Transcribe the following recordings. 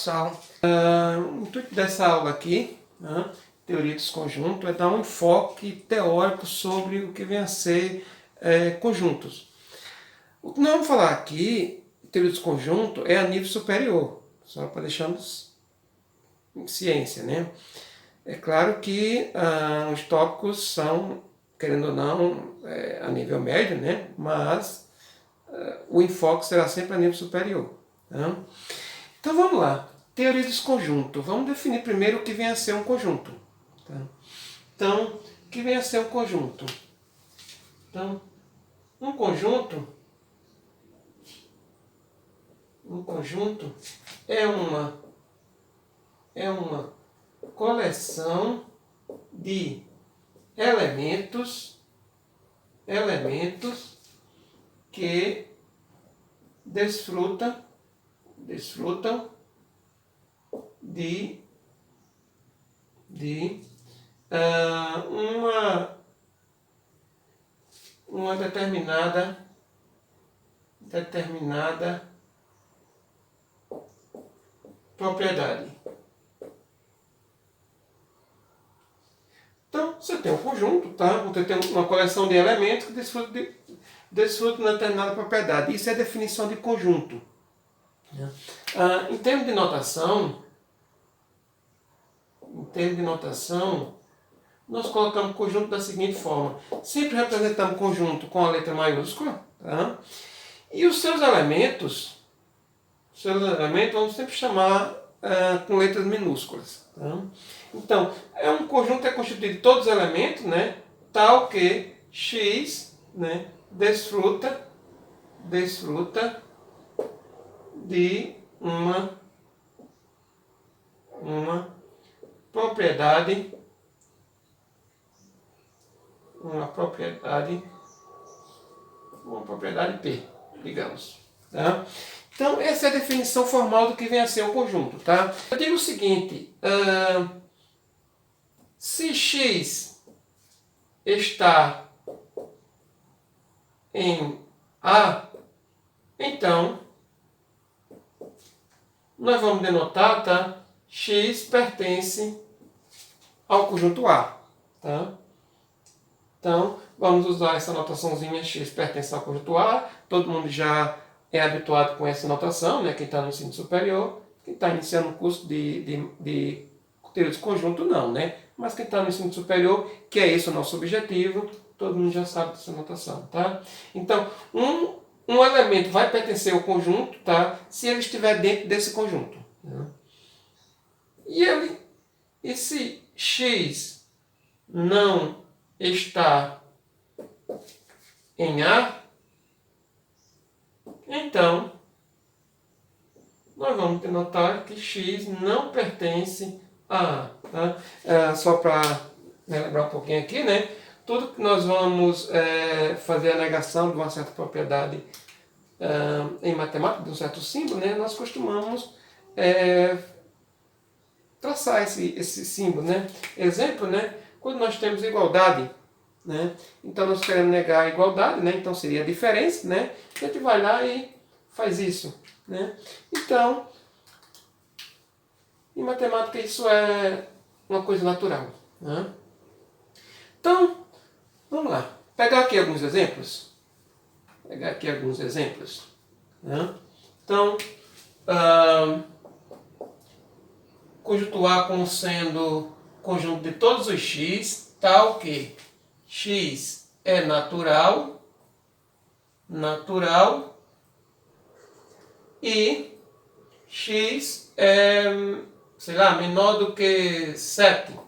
pessoal, o intuito dessa aula aqui, teoria dos conjuntos, é dar um enfoque teórico sobre o que vem a ser conjuntos. O que nós vamos falar aqui, teoria dos conjuntos, é a nível superior, só para deixarmos em ciência, né? É claro que os tópicos são, querendo ou não, a nível médio, né? Mas o enfoque será sempre a nível superior. Tá? Então vamos lá. Teoria dos conjuntos. Vamos definir primeiro o que vem a ser um conjunto. Tá? Então, o que vem a ser um conjunto? Então, um conjunto é uma coleção de elementos que desfrutam de uma determinada propriedade. Então, você tem um conjunto, tá? Você tem uma coleção de elementos que desfrutam de uma determinada propriedade. Isso é a definição de conjunto. Em termos de notação, nós colocamos conjunto da seguinte forma. Sempre representamos conjunto com a letra maiúscula, tá? E os seus elementos vamos sempre chamar com letras minúsculas. Tá? Então, um conjunto é constituído de todos os elementos, né, tal que X, né, desfruta de uma propriedade P, digamos. Tá? Então, essa é a definição formal do que vem a ser um conjunto. Tá? Eu digo o seguinte, se X está em A, então, nós vamos denotar, tá? X pertence ao conjunto A. Tá? Então, vamos usar essa notaçãozinha, X pertence ao conjunto A. Todo mundo já é habituado com essa notação, né? Quem está no ensino superior, quem está iniciando um curso de teoria dos conjuntos, não, né? Mas quem está no ensino superior, que é esse o nosso objetivo, todo mundo já sabe dessa notação, tá? Então, um elemento vai pertencer ao conjunto, tá? Se ele estiver dentro desse conjunto. Né? E se X não está em A, então nós vamos denotar que X não pertence a A. Tá? Só para lembrar um pouquinho aqui, né? Tudo que nós vamos fazer a negação de uma certa propriedade em matemática, de um certo símbolo, né? Nós costumamos traçar esse símbolo. Né? Exemplo, né? Quando nós temos igualdade, né? Então nós queremos negar a igualdade, né? Então seria a diferença, né? A gente vai lá e faz isso. Né? Então, em matemática isso é uma coisa natural. Né? Então, vamos lá. Pegar aqui alguns exemplos. Né? Então, conjuntuar como sendo conjunto de todos os x, tal que x é natural e x é, sei lá, menor do que 7.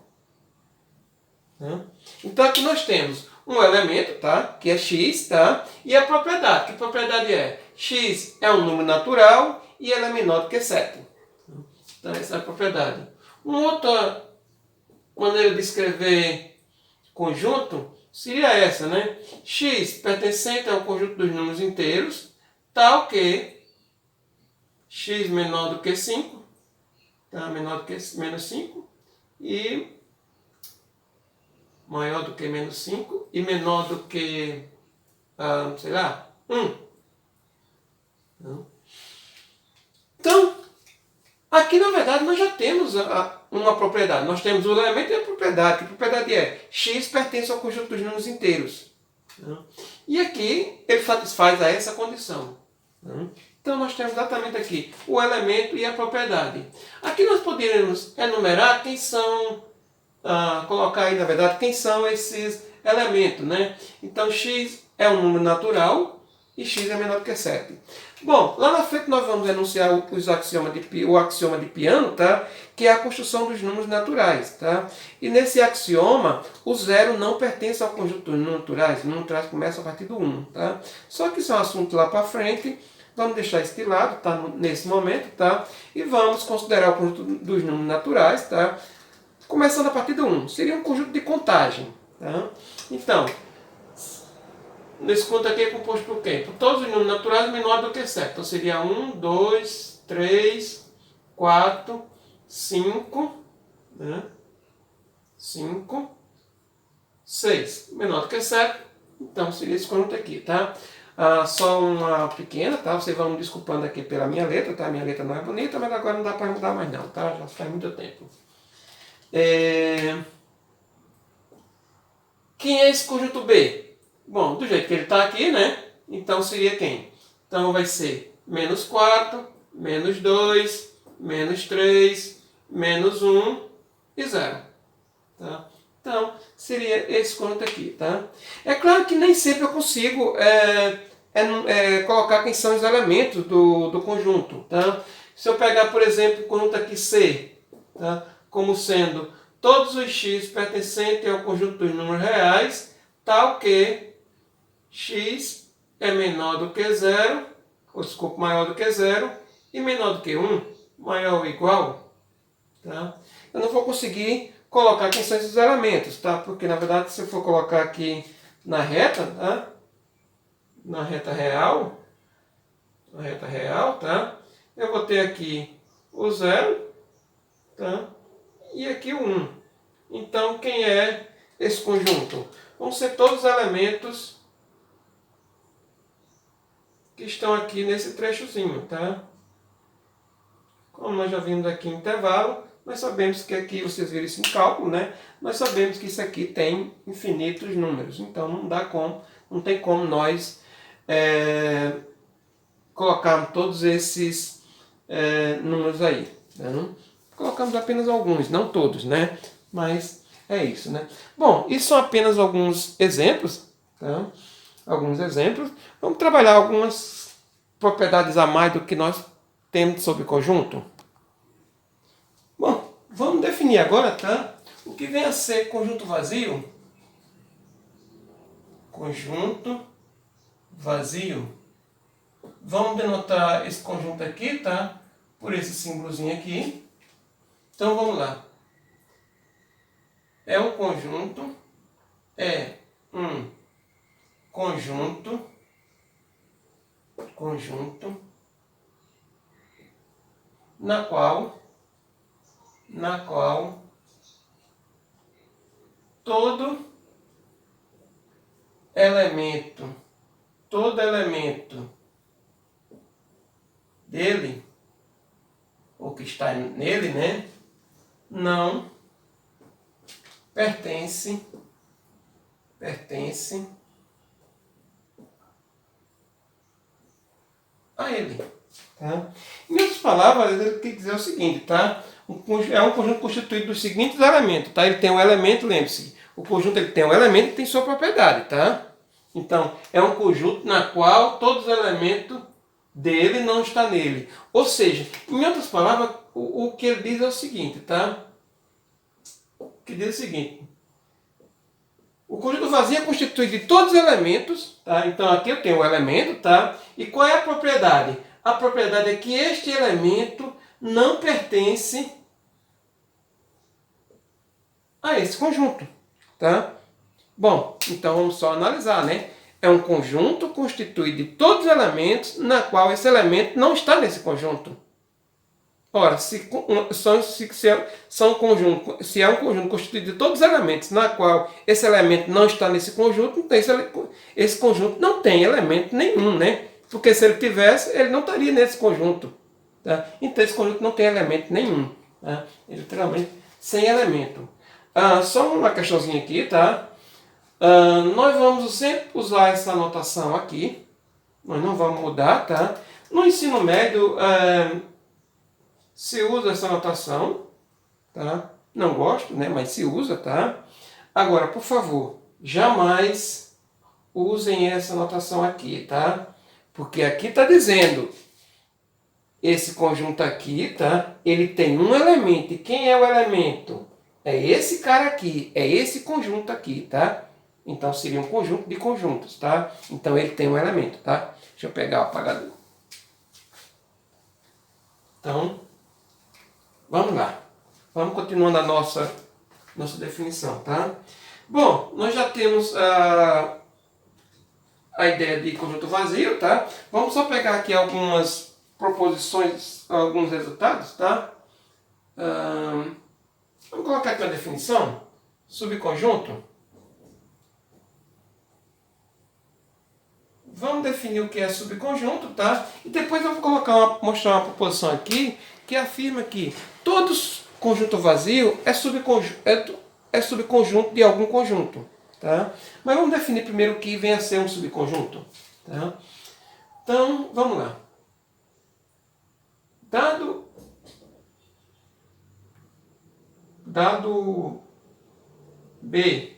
Então aqui nós temos um elemento, tá? Que é x, tá? E a propriedade. Que propriedade é? X é um número natural e ele é menor do que 7. Então essa é a propriedade. Uma outra maneira de escrever conjunto seria essa, né? X pertencente ao conjunto dos números inteiros, tal que x menor do que 5, tá? Menor do que menos 5, e maior do que menos 5, e menor do que, sei lá, 1. Então, Aqui, na verdade, nós já temos uma propriedade. Nós temos o elemento e a propriedade. Que a propriedade é x pertence ao conjunto dos números inteiros. E aqui ele satisfaz a essa condição. Então nós temos exatamente aqui o elemento e a propriedade. Aqui nós poderíamos enumerar quem são, colocar aí na verdade quem são esses elementos, né? Então x é um número natural e x é menor do que 7. Bom, lá na frente nós vamos enunciar o axioma de Peano, tá? Que é a construção dos números naturais. Tá? E nesse axioma, o zero não pertence ao conjunto dos números naturais. Os números naturais começam a partir do 1. Tá? Só que isso é um assunto lá para frente. Vamos deixar isso de lado, tá? Nesse momento. Tá? E vamos considerar o conjunto dos números naturais, tá? Começando a partir do 1. Seria um conjunto de contagem. Tá? Então, nesse conto aqui é composto por quê? Por todos os números naturais menores do que 7. Então seria 1, 2, 3, 4, 5, né? 5, 6. Menor do que 7. Então seria esse conjunto aqui, tá? Só uma pequena, tá? Vocês vão me desculpando aqui pela minha letra, tá? Minha letra não é bonita, mas agora não dá para mudar mais não, tá? Já faz muito tempo. Quem é esse conjunto B? Bom, do jeito que ele está aqui, né? Então seria quem? Então vai ser menos 4, menos 2, menos 3, menos 1 e 0. Tá? Então seria esse conjunto aqui. Tá? É claro que nem sempre eu consigo colocar quem são os elementos do conjunto. Tá? Se eu pegar, por exemplo, o conjunto aqui C, tá? Como sendo todos os x pertencentes ao conjunto dos números reais, tal que x é menor do que 0, ou desculpa, maior do que 0, e menor do que 1, maior ou igual. Tá? Eu não vou conseguir colocar quem são esses elementos, tá? Porque na verdade se eu for colocar aqui na reta, tá? Na reta real, tá? Eu vou ter aqui o 0, tá? E aqui o 1. Então quem é esse conjunto? Vão ser todos os elementos que estão aqui nesse trechozinho, tá? Como nós já vimos aqui em intervalo, nós sabemos que aqui, vocês viram isso em cálculo, né? Nós sabemos que isso aqui tem infinitos números, então não tem como nós colocarmos todos esses números aí. Né? Colocamos apenas alguns, não todos, né? Mas é isso, né? Bom, isso são apenas alguns exemplos, tá? Alguns exemplos. Vamos trabalhar algumas propriedades a mais do que nós temos sobre conjunto. Bom, vamos definir agora, tá? O que vem a ser conjunto vazio. Conjunto vazio. Vamos denotar esse conjunto aqui, tá? Por esse símbolozinho aqui. Então vamos lá. É um conjunto na qual todo elemento dele, ou que está nele, né, não pertence a ele. Tá? Em outras palavras, ele quer dizer o seguinte, tá? É um conjunto constituído dos seguintes elementos, tá? Ele tem um elemento, lembre-se, o conjunto ele tem um elemento e tem sua propriedade, tá? Então, é um conjunto na qual todos os elementos dele não estão nele. Ou seja, em outras palavras, o que ele diz é o seguinte, tá? O que diz é o seguinte. O conjunto vazio é constituído de todos os elementos, tá? Então aqui eu tenho o elemento, tá? E qual é a propriedade? A propriedade é que este elemento não pertence a esse conjunto, tá? Bom, então vamos só analisar, né? É um conjunto constituído de todos os elementos, na qual esse elemento não está nesse conjunto. Ora, se é um conjunto constituído de todos os elementos, na qual esse elemento não está nesse conjunto, então esse conjunto não tem elemento nenhum, né? Porque se ele tivesse, ele não estaria nesse conjunto. Tá? Então esse conjunto não tem elemento nenhum. Tá? É literalmente sem elemento. Só uma questãozinha aqui, tá? Nós vamos sempre usar essa notação aqui. Nós não vamos mudar, tá? No ensino médio se usa essa notação, tá? Não gosto, né? Mas se usa, tá? Agora, por favor, jamais usem essa notação aqui, tá? Porque aqui está dizendo esse conjunto aqui, tá? Ele tem um elemento. E quem é o elemento? É esse cara aqui. É esse conjunto aqui, tá? Então seria um conjunto de conjuntos, tá? Então ele tem um elemento, tá? Deixa eu pegar o apagador. Então, vamos lá. Vamos continuando a nossa definição, tá? Bom, nós já temos a ideia de conjunto vazio, tá? Vamos só pegar aqui algumas proposições, alguns resultados, tá? Vamos colocar aqui uma definição. Subconjunto. Vamos definir o que é subconjunto, tá? E depois eu vou mostrar uma proposição aqui que afirma que todo conjunto vazio é subconjunto de algum conjunto, tá? Mas vamos definir primeiro o que vem a ser um subconjunto, tá? Então, vamos lá. Dado B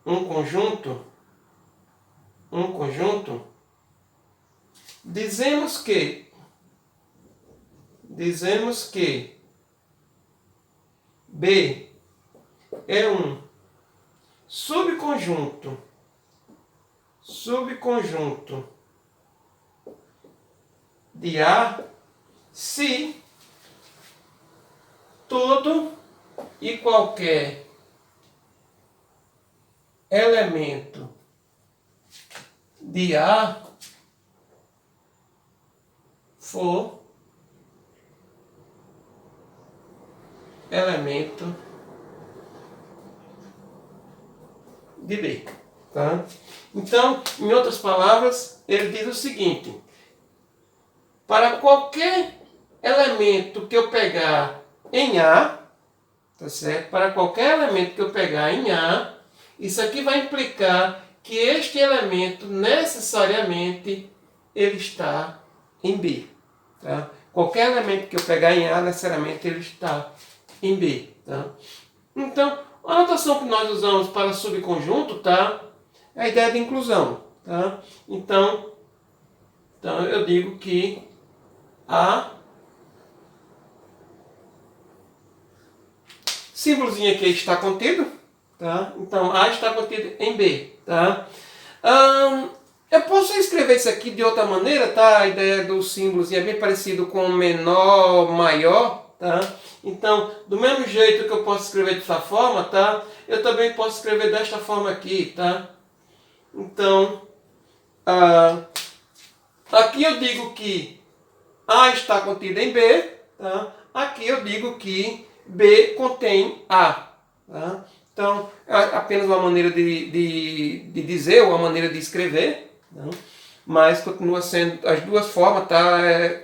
um conjunto, dizemos que B é um subconjunto de A se todo e qualquer elemento de A for elemento de B. Tá? Então, em outras palavras, ele diz o seguinte: para qualquer elemento que eu pegar em A, tá certo? Para qualquer elemento que eu pegar em A, isso aqui vai implicar que este elemento necessariamente ele está em B. Tá? Qualquer elemento que eu pegar em A, necessariamente ele está em B. Tá? Então, a notação que nós usamos para subconjunto, tá? É a ideia de inclusão. Tá? Então eu digo que A, símbolozinho aqui está contido. Tá? Então, A está contido em B. Tá? Eu posso escrever isso aqui de outra maneira, tá? A ideia do símbolozinho é bem parecido com menor, maior, tá? Então, do mesmo jeito que eu posso escrever dessa forma, tá? Eu também posso escrever desta forma aqui, tá? Então, aqui eu digo que A está contido em B, tá? Aqui eu digo que B contém A, tá? Então, é apenas uma maneira de dizer, ou uma maneira de escrever, tá? Mas continua sendo as duas formas, tá?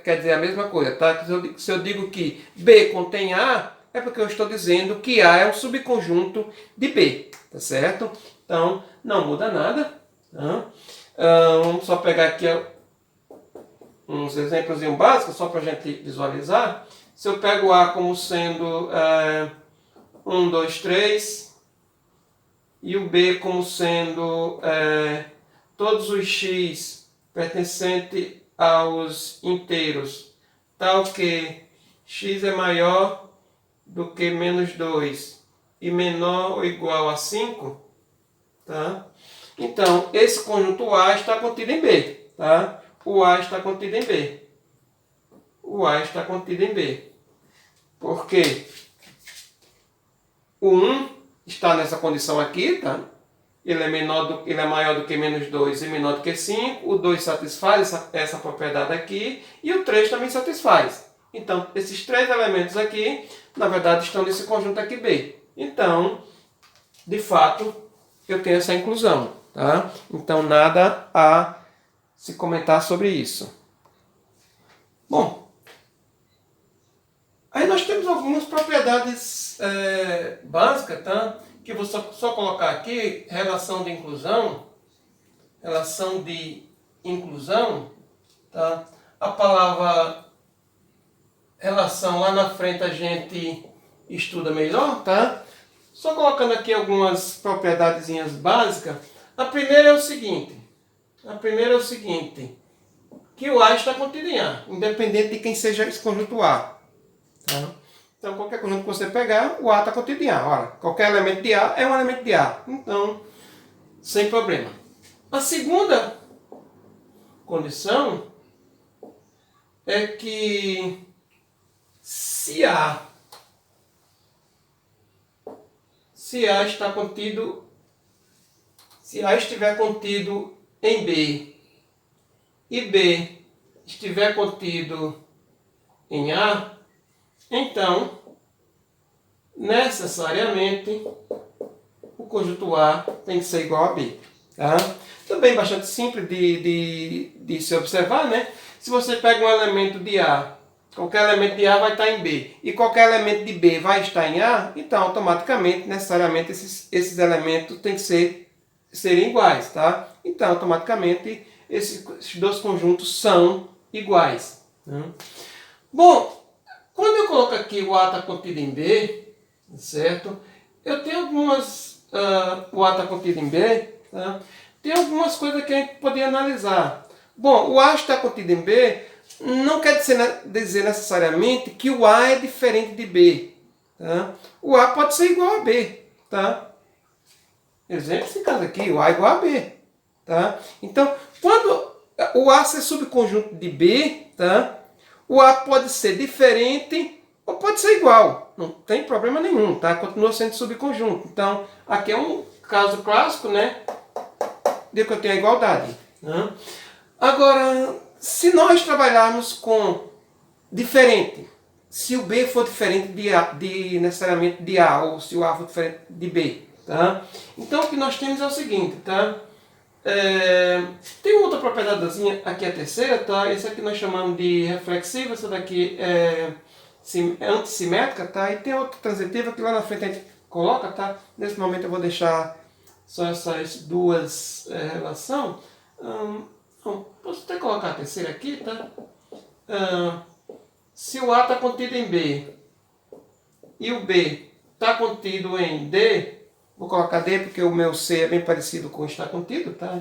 Quer dizer a mesma coisa, tá? Se eu digo que B contém A, é porque eu estou dizendo que A é um subconjunto de B, tá certo? Então, não muda nada. Tá? Vamos só pegar aqui uns exemplos básicos, só para a gente visualizar. Se eu pego A como sendo 1, 2, 3, e o B como sendo todos os x pertencentes aos inteiros, tal que x é maior do que menos 2 e menor ou igual a 5, tá? Então, esse conjunto A está contido em B, tá? O A está contido em B. O A está contido em B. Por quê? O 1 está nessa condição aqui, tá? Ele é maior do que menos 2 e menor do que 5. O 2 satisfaz essa propriedade aqui. E o 3 também satisfaz. Então, esses três elementos aqui, na verdade, estão nesse conjunto aqui B. Então, de fato, eu tenho essa inclusão. Tá? Então, nada a se comentar sobre isso. Bom, aí nós temos algumas propriedades básicas, tá? Que eu vou só colocar aqui, relação de inclusão, tá? A palavra relação lá na frente a gente estuda melhor, tá? Só colocando aqui algumas propriedadezinhas básicas. A primeira é o seguinte, que o A está contido em A, independente de quem seja esse conjunto A. Tá? Então, qualquer conjunto que você pegar, o A está contido em A. Ora, qualquer elemento de A é um elemento de A. Então, sem problema. A segunda condição é que se A está contido, se A estiver contido em B e B estiver contido em A, então, necessariamente, o conjunto A tem que ser igual a B. Tá? Também bastante simples de se observar, né? Se você pega um elemento de A, qualquer elemento de A vai estar em B, e qualquer elemento de B vai estar em A, então, automaticamente, necessariamente, esses elementos têm que serem iguais. Tá? Então, automaticamente, esses dois conjuntos são iguais. Né? Bom, quando eu coloco aqui o A está contido em B, certo? Eu tenho algumas... o A está contido em B, tá? Tem algumas coisas que a gente poderia analisar. Bom, o A está contido em B não quer dizer necessariamente que o A é diferente de B. Tá? O A pode ser igual a B. Tá? Exemplo, esse caso aqui, o A é igual a B. Tá? Então, quando o A ser subconjunto de B, tá? O A pode ser diferente ou pode ser igual. Não tem problema nenhum, tá? Continua sendo subconjunto. Então, aqui é um caso clássico, né? De que eu tenho a igualdade. Né? Agora, se nós trabalharmos com diferente, se o B for diferente necessariamente de A, ou se o A for diferente de B, tá? Então, o que nós temos é o seguinte, tá? Tem outra propriedadezinha, aqui é a terceira, tá? Esse aqui nós chamamos de reflexiva, essa daqui é antissimétrica, tá? E tem outra transitiva que lá na frente a gente coloca, tá? Nesse momento eu vou deixar só essas duas relações. Posso até colocar a terceira aqui, tá? Se o A está contido em B e o B está contido em D, vou colocar D porque o meu C é bem parecido com o está contido, tá?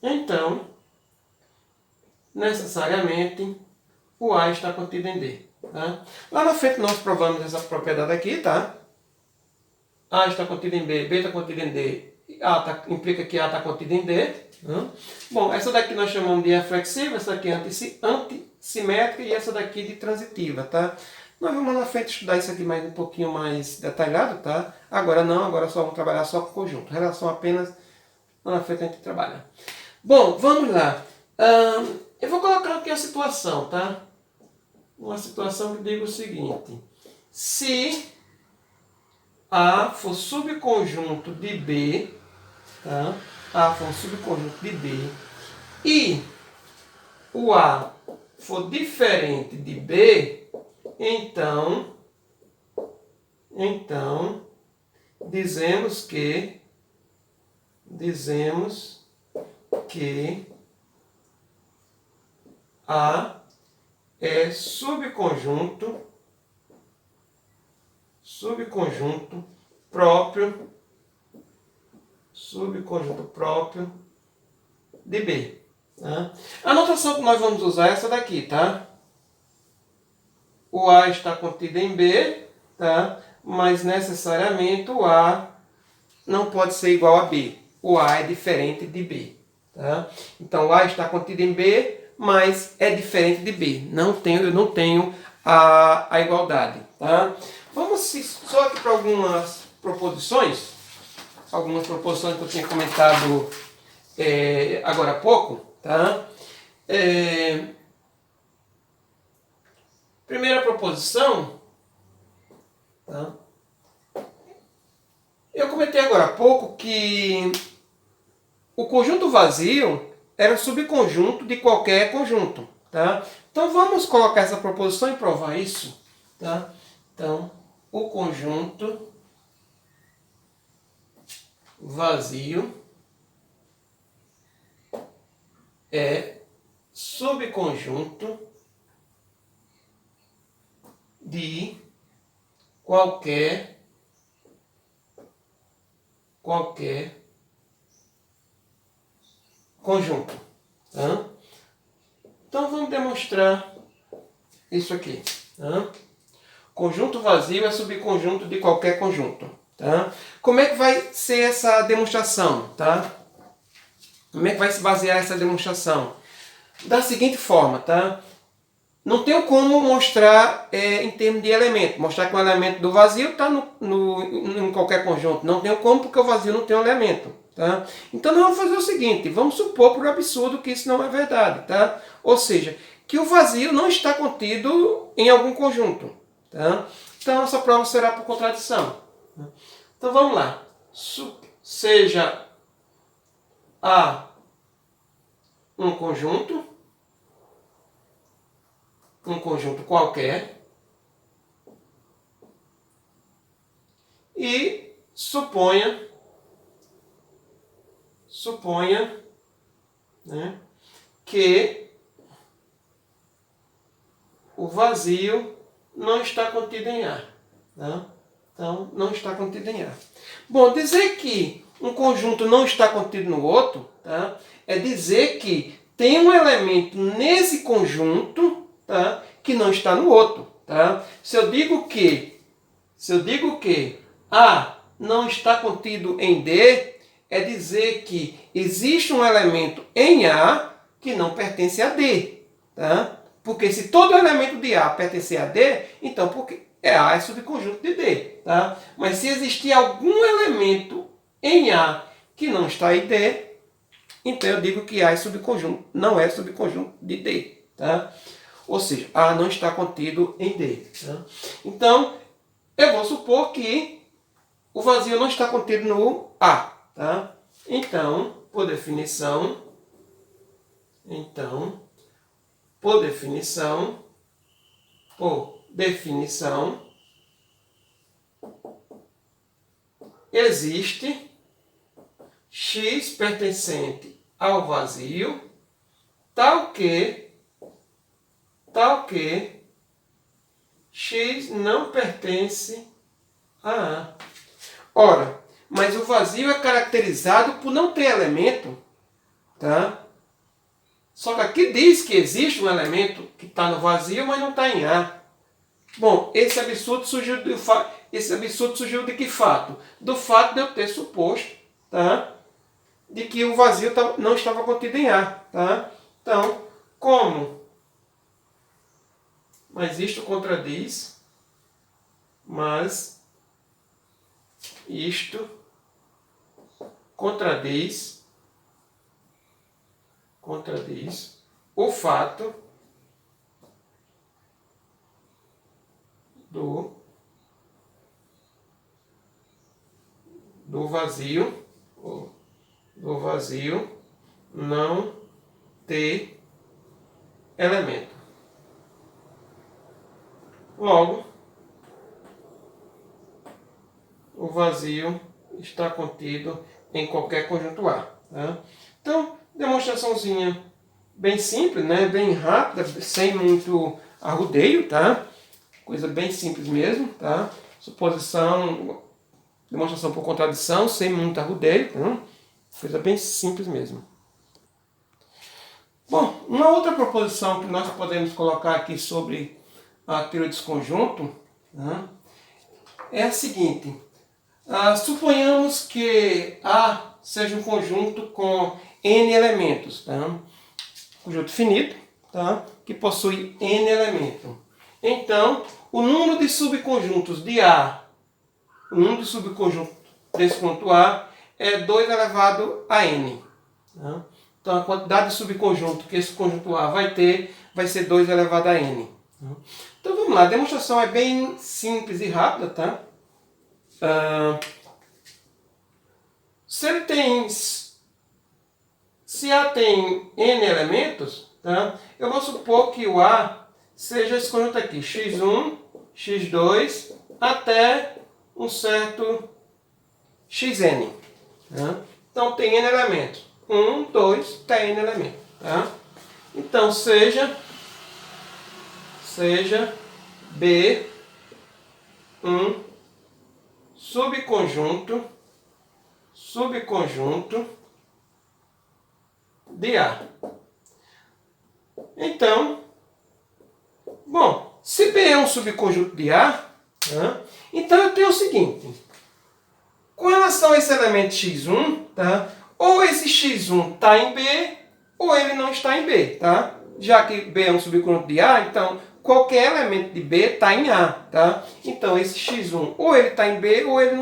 Então, necessariamente, o A está contido em D. Tá? Lá na frente nós provamos essa propriedade aqui, tá? A está contido em B, B está contido em D, implica que A está contido em D. Tá? Bom, essa daqui nós chamamos de reflexiva, essa daqui é antissimétrica e essa daqui de transitiva, tá? Nós vamos lá na frente estudar isso aqui um pouquinho mais detalhado, tá? Agora não, agora só vamos trabalhar só com conjunto. Relação apenas, lá na frente a gente trabalha. Bom, vamos lá. Eu vou colocar aqui a situação, tá? Uma situação que diga o seguinte. Se A for subconjunto de B, tá? A for um subconjunto de B e o A for diferente de B, então dizemos que A é subconjunto próprio de B. Tá? A notação que nós vamos usar é essa daqui, tá? O A está contido em B, tá? Mas necessariamente o A não pode ser igual a B. O A é diferente de B. Tá? Então, o A está contido em B, mas é diferente de B. Eu não tenho a igualdade. Tá? Vamos só aqui para algumas proposições. Algumas proposições que eu tinha comentado agora há pouco. Tá? Primeira proposição. Tá? Eu comentei agora há pouco que o conjunto vazio era subconjunto de qualquer conjunto. Tá? Então vamos colocar essa proposição e provar isso. Tá? Então, o conjunto vazio é subconjunto de qualquer conjunto. Tá? Então vamos demonstrar isso aqui. Tá? Conjunto vazio é subconjunto de qualquer conjunto. Tá? Como é que vai ser essa demonstração? Tá? Como é que vai se basear essa demonstração? Da seguinte forma, tá? Não tenho como mostrar em termos de elemento. Mostrar que um elemento do vazio está em qualquer conjunto. Não tenho como porque o vazio não tem um elemento. Tá? Então nós vamos fazer o seguinte. Vamos supor por absurdo que isso não é verdade. Tá? Ou seja, que o vazio não está contido em algum conjunto. Tá? Então essa prova será por contradição. Então vamos lá. Seja A um conjunto qualquer, e suponha, né, que o vazio não está contido em A. Tá? Então, não está contido em A. Bom, dizer que um conjunto não está contido no outro, tá, é dizer que tem um elemento nesse conjunto, tá, que não está no outro. Tá? Se eu digo que A não está contido em D, é dizer que existe um elemento em A que não pertence a D. Tá? Porque se todo elemento de A pertencer a D, então porque A é subconjunto de D. Tá? Mas se existir algum elemento em A que não está em D, então eu digo que A é subconjunto, não é subconjunto de D. Tá? Ou seja, A não está contido em D. Tá? Então, eu vou supor que o vazio não está contido no A. Tá? Então, por definição, existe X pertencente ao vazio, tal que X não pertence a A. Ora, mas o vazio é caracterizado por não ter elemento. Tá? Só que aqui diz que existe um elemento que está no vazio, mas não está em A. Bom, esse absurdo surgiu de que fato? Do fato de eu ter suposto, tá, de que o vazio não estava contido em A. Tá? Então, como? Mas isto contradiz o fato do vazio não ter elemento. Logo, o vazio está contido em qualquer conjunto A. Tá? Então, demonstraçãozinha bem simples, né? Bem rápida, sem muito arrudeio, tá? Coisa bem simples mesmo, tá? Suposição, demonstração por contradição, sem muito arrudeio, tá? Coisa bem simples mesmo. Bom, uma outra proposição que nós podemos colocar aqui sobre a teoria do desconjunto, tá, é a seguinte. Suponhamos que A seja um conjunto com N elementos. Tá? Conjunto finito, tá? Que possui N elementos. Então, o número de subconjuntos de A, o número de subconjuntos desse conjunto A é 2 elevado a N. Tá? Então, a quantidade de subconjunto que esse conjunto A vai ter vai ser 2 elevado a N. Então, vamos lá. A demonstração é bem simples e rápida, tá? Se A tem tem N elementos, tá? Eu vou supor que o A seja esse conjunto aqui, x1, x2, até um certo xn. Tá? Então tem N elementos. 1, 2, tem N elementos. Tá? Então seja B um subconjunto de A. Então, bom, se B é um subconjunto de A, tá? Então eu tenho o seguinte, com relação a esse elemento x1, tá? Ou esse x1 está em B, ou ele não está em B, tá? Já que B é um subconjunto de A, então qualquer elemento de B está em A, tá? Então esse x1 ou ele está em B, ou ele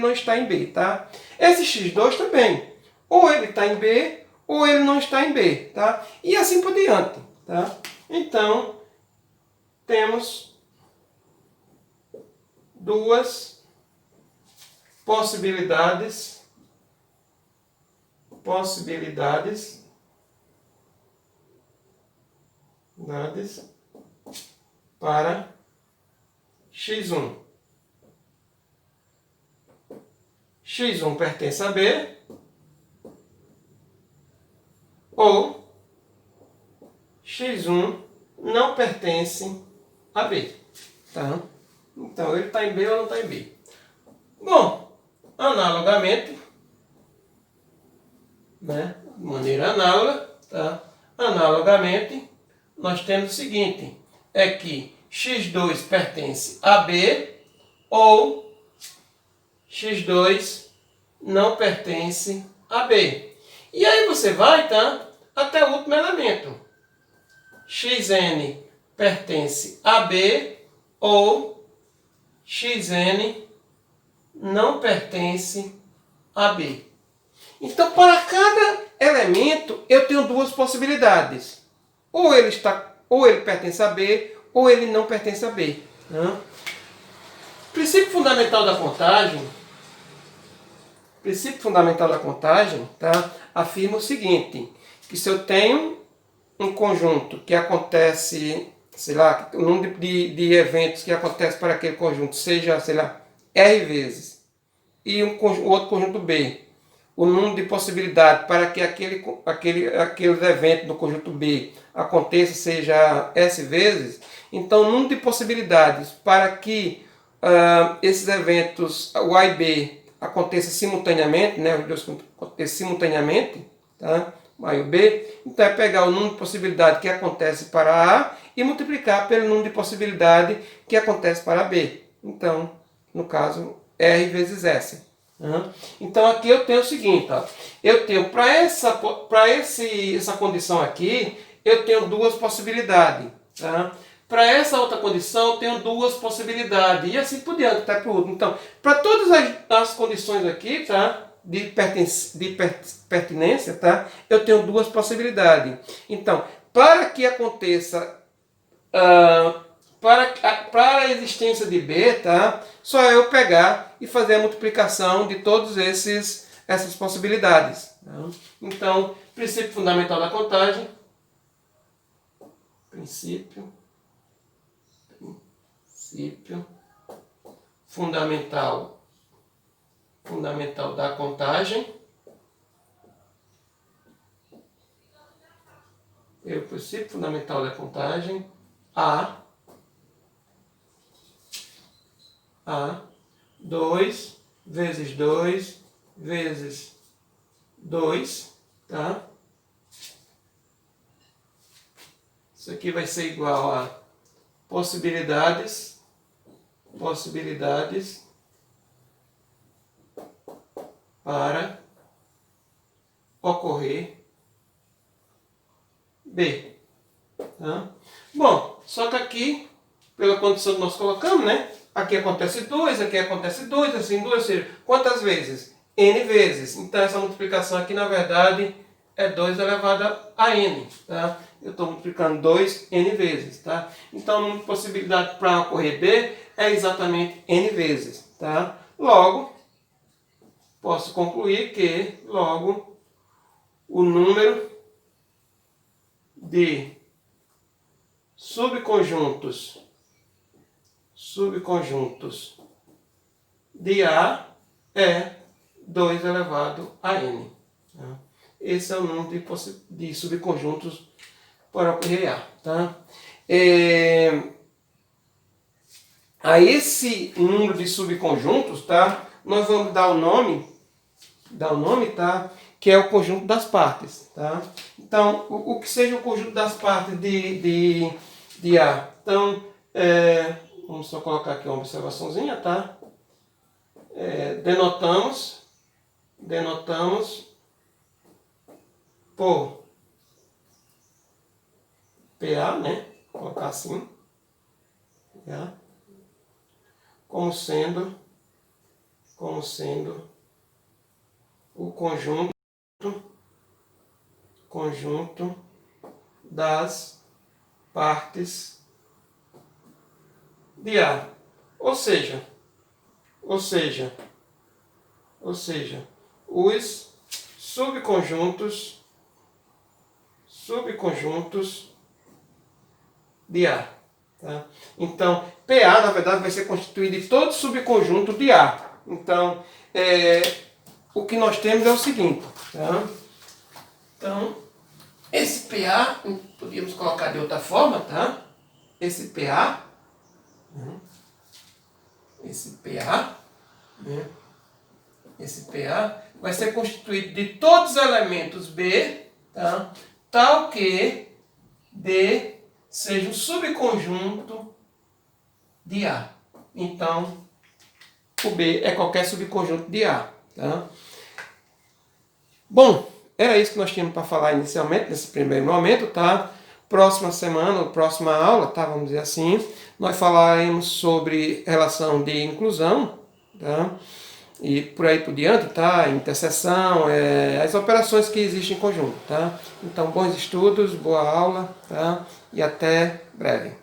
não está em B, tá? Esse x2 também, ou ele está em B, ou ele não está em B, tá? E assim por diante, tá? Então temos duas possibilidades para x1. x1 pertence a B ou x1 não pertence a B. Tá? Então, ele está em B ou não está em B. Bom, analogamente, né, de maneira análoga, tá? Analogamente, nós temos o seguinte, é que x2 pertence a B ou x2 não pertence a B. E aí você vai, tá, até o último elemento. xn pertence a B ou xn não pertence a B. Então, para cada elemento, eu tenho duas possibilidades. Ou ele pertence a B, ou ele não pertence a B. Né? O princípio fundamental da contagem, tá, afirma o seguinte, que se eu tenho um conjunto que acontece, sei lá, o número de eventos que acontece para aquele conjunto seja, sei lá, R vezes, e o outro conjunto B, o número de possibilidades para que aqueles eventos do conjunto B aconteça seja S vezes, então o número de possibilidades para que esses eventos, o A e B, aconteçam simultaneamente, né, os dois aconteçam simultaneamente, tá? A e o B, então é pegar o número de possibilidades que acontece para A e multiplicar pelo número de possibilidades que acontece para B. Então, no caso, R vezes S. Então aqui eu tenho o seguinte, ó, eu tenho para essa condição aqui, eu tenho duas possibilidades. Tá? Para essa outra condição, eu tenho duas possibilidades. E assim por diante, tá? Então, para todas as condições aqui, tá? de pertinência, tá? Eu tenho duas possibilidades. Então, para que aconteça, para a existência de B, tá? Só eu pegar e fazer a multiplicação de todas essas possibilidades. Tá? Então, princípio fundamental da contagem. Princípio fundamental da contagem. O princípio fundamental da contagem, A 2 vezes 2 vezes 2, tá? Isso aqui vai ser igual a possibilidades para ocorrer B. Tá? Bom, só que aqui, pela condição que nós colocamos, né? Aqui acontece 2, aqui acontece 2, assim 2, ou seja, quantas vezes? N vezes. Então essa multiplicação aqui, na verdade, é 2 elevado a N. Tá? Eu estou multiplicando 2 N vezes. Tá? Então o número de possibilidade para ocorrer B é exatamente N vezes. Tá? Logo, posso concluir que, o número de subconjuntos de A é 2 elevado a n. Esse é o número de subconjuntos para ocorrer A. Tá? A esse número de subconjuntos, tá? Nós vamos dar o nome, tá? Que é o conjunto das partes. Tá? Então, o que seja o conjunto das partes de A? Então, vamos só colocar aqui uma observaçãozinha, tá? Denotamos por PA, né? Vou colocar assim, tá? Como sendo o conjunto das partes de A. Ou seja, os subconjuntos de A. Tá? Então, PA, na verdade, vai ser constituído de todo subconjunto de A. Então, o que nós temos é o seguinte. Tá? Então, esse PA, podíamos colocar de outra forma, tá? Esse PA, né? Esse PA vai ser constituído de todos os elementos B, tá? Tal que D seja um subconjunto de A. Então, o B é qualquer subconjunto de A. Tá? Bom, era isso que nós tínhamos para falar inicialmente, nesse primeiro momento. Tá? Próxima semana, ou próxima aula, tá? Vamos dizer assim, nós falaremos sobre relação de inclusão, tá? E por aí por diante, tá? Interseção, as operações que existem em conjunto, tá? Então, bons estudos, boa aula, tá? E até breve.